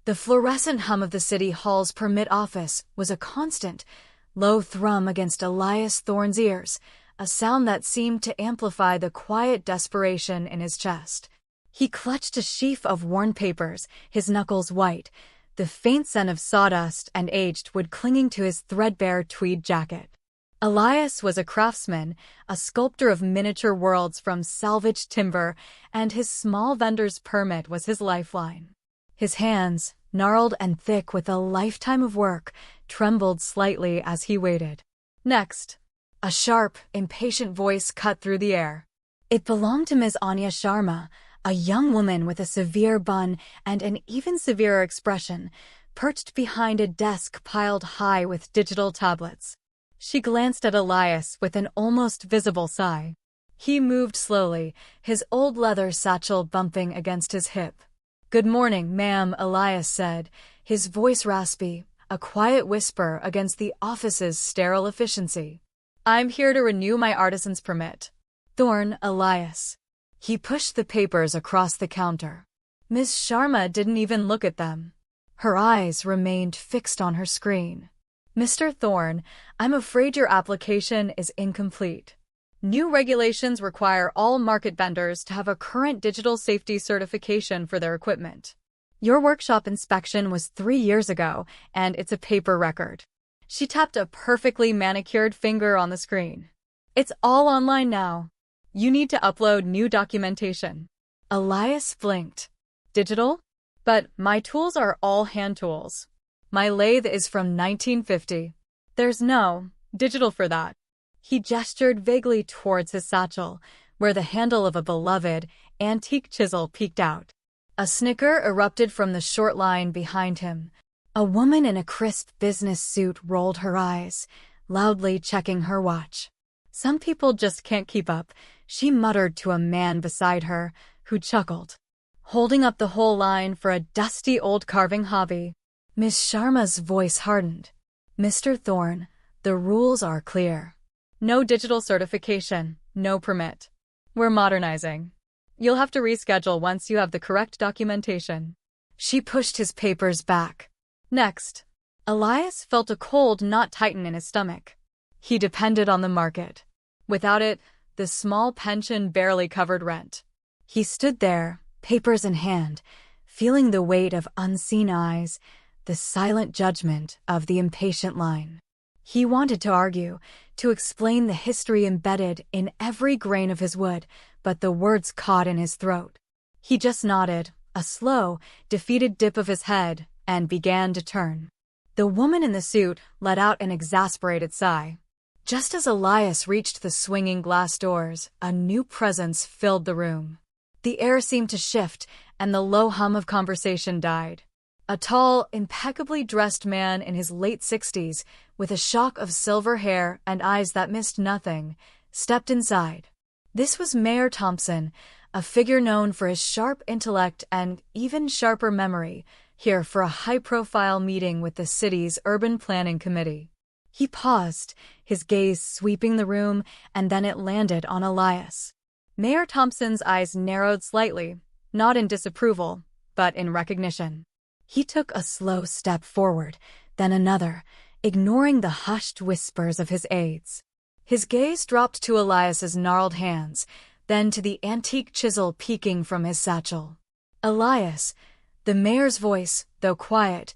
The fluorescent hum of the city hall's permit office was a constant, low thrum against Elias Thorne's ears, a sound that seemed to amplify the quiet desperation in his chest. He clutched a sheaf of worn papers, his knuckles white, the faint scent of sawdust and aged wood clinging to his threadbare tweed jacket. Elias was a craftsman, a sculptor of miniature worlds from salvaged timber, and his small vendor's permit was his lifeline. His hands, gnarled and thick with a lifetime of work, trembled slightly as he waited. Next, a sharp, impatient voice cut through the air. It belonged to Ms. Anya Sharma, a young woman with a severe bun and an even severer expression, perched behind a desk piled high with digital tablets. She glanced at Elias with an almost visible sigh. He moved slowly, his old leather satchel bumping against his hip. "Good morning, ma'am," Elias said, his voice raspy, a quiet whisper against the office's sterile efficiency. "I'm here to renew my artisan's permit." Thorne, Elias. He pushed the papers across the counter. Miss Sharma didn't even look at them. Her eyes remained fixed on her screen. "Mr. Thorne, I'm afraid your application is incomplete. New regulations require all market vendors to have a current digital safety certification for their equipment. Your workshop inspection was 3 years ago, and it's a paper record." She tapped a perfectly manicured finger on the screen. "It's all online now. You need to upload new documentation." Elias blinked. "Digital? But my tools are all hand tools. My lathe is from 1950. There's no digital for that." He gestured vaguely towards his satchel, where the handle of a beloved, antique chisel peeked out. A snicker erupted from the short line behind him. A woman in a crisp business suit rolled her eyes, loudly checking her watch. "Some people just can't keep up," she muttered to a man beside her, who chuckled. "Holding up the whole line for a dusty old carving hobby." Miss Sharma's voice hardened. "Mr. Thorne, the rules are clear. No digital certification, no permit. We're modernizing. You'll have to reschedule once you have the correct documentation." She pushed his papers back. Next, Elias felt a cold knot tighten in his stomach. He depended on the market. Without it, the small pension barely covered rent. He stood there, papers in hand, feeling the weight of unseen eyes, the silent judgment of the impatient line. He wanted to argue, to explain the history embedded in every grain of his wood, but the words caught in his throat. He just nodded, a slow, defeated dip of his head, and began to turn. The woman in the suit let out an exasperated sigh. Just as Elias reached the swinging glass doors, a new presence filled the room. The air seemed to shift, and the low hum of conversation died. A tall, impeccably dressed man in his late 60s, with a shock of silver hair and eyes that missed nothing, stepped inside. This was Mayor Thompson, a figure known for his sharp intellect and even sharper memory, here for a high-profile meeting with the city's urban planning committee. He paused, his gaze sweeping the room, and then it landed on Elias. Mayor Thompson's eyes narrowed slightly, not in disapproval, but in recognition. He took a slow step forward, then another, ignoring the hushed whispers of his aides. His gaze dropped to Elias's gnarled hands, then to the antique chisel peeking from his satchel. Elias, the mayor's voice, though quiet,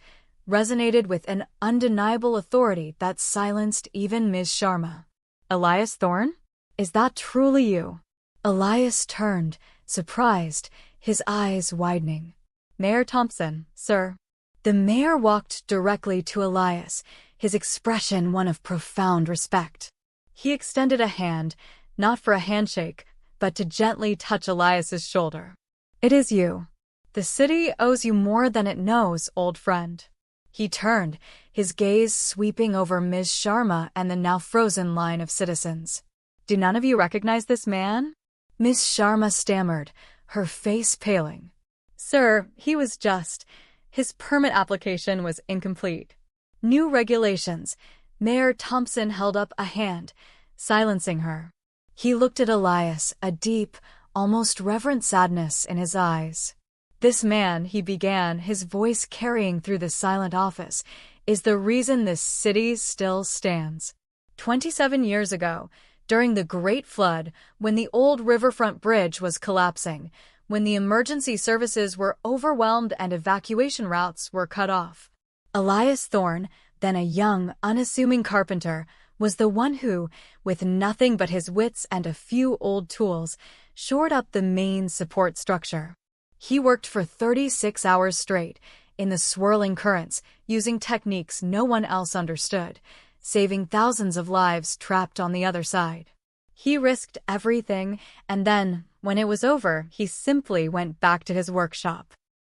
resonated with an undeniable authority that silenced even Ms. Sharma. "Elias Thorne? Is that truly you?" Elias turned, surprised, his eyes widening. "Mayor Thompson, sir." The mayor walked directly to Elias, his expression one of profound respect. He extended a hand, not for a handshake, but to gently touch Elias's shoulder. "It is you. The city owes you more than it knows, old friend." He turned, his gaze sweeping over Ms. Sharma and the now frozen line of citizens. "Do none of you recognize this man?" Ms. Sharma stammered, her face paling. "Sir, his permit application was incomplete." "New regulations." Mayor Thompson held up a hand, silencing her. He looked at Elias, a deep, almost reverent sadness in his eyes. "This man," he began, his voice carrying through the silent office, "is the reason this city still stands. 27 years ago, during the Great Flood, when the old riverfront bridge was collapsing, when the emergency services were overwhelmed and evacuation routes were cut off, Elias Thorne, then a young, unassuming carpenter, was the one who, with nothing but his wits and a few old tools, shored up the main support structure. He worked for 36 hours straight, in the swirling currents, using techniques no one else understood, saving thousands of lives trapped on the other side. He risked everything, and then, when it was over, he simply went back to his workshop."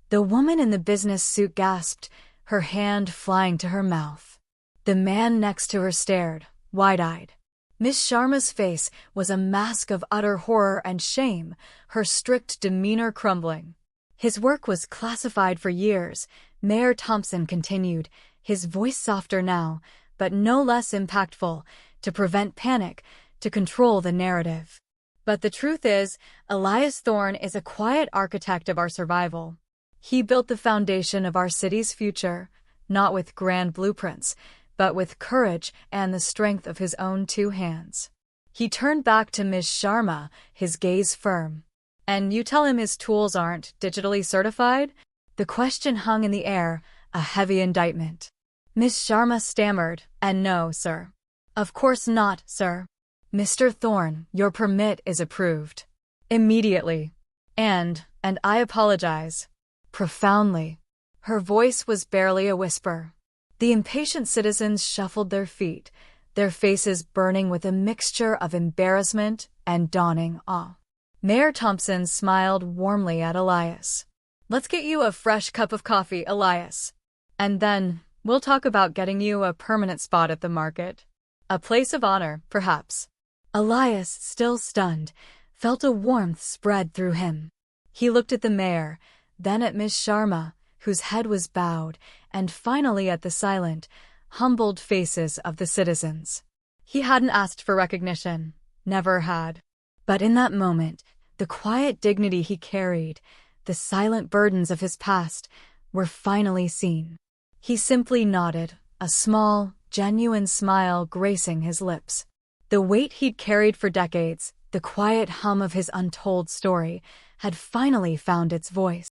The woman in the business suit gasped, her hand flying to her mouth. The man next to her stared, wide-eyed. Miss Sharma's face was a mask of utter horror and shame, her strict demeanor crumbling. "His work was classified for years," Mayor Thompson continued, his voice softer now, but no less impactful, "to prevent panic, to control the narrative. But the truth is, Elias Thorne is a quiet architect of our survival. He built the foundation of our city's future, not with grand blueprints, but with courage and the strength of his own two hands." He turned back to Ms. Sharma, his gaze firm. "And you tell him his tools aren't digitally certified?" The question hung in the air, a heavy indictment. Ms. Sharma stammered, "And no, sir. Of course not, sir. Mr. Thorne, your permit is approved. Immediately. And I apologize. Profoundly." Her voice was barely a whisper. The impatient citizens shuffled their feet, their faces burning with a mixture of embarrassment and dawning awe. Mayor Thompson smiled warmly at Elias. "Let's get you a fresh cup of coffee, Elias. And then we'll talk about getting you a permanent spot at the market. A place of honor, perhaps." Elias, still stunned, felt a warmth spread through him. He looked at the mayor, then at Miss Sharma, whose head was bowed, and finally at the silent, humbled faces of the citizens. He hadn't asked for recognition, never had. But in that moment, the quiet dignity he carried, the silent burdens of his past, were finally seen. He simply nodded, a small, genuine smile gracing his lips. The weight he'd carried for decades, the quiet hum of his untold story, had finally found its voice.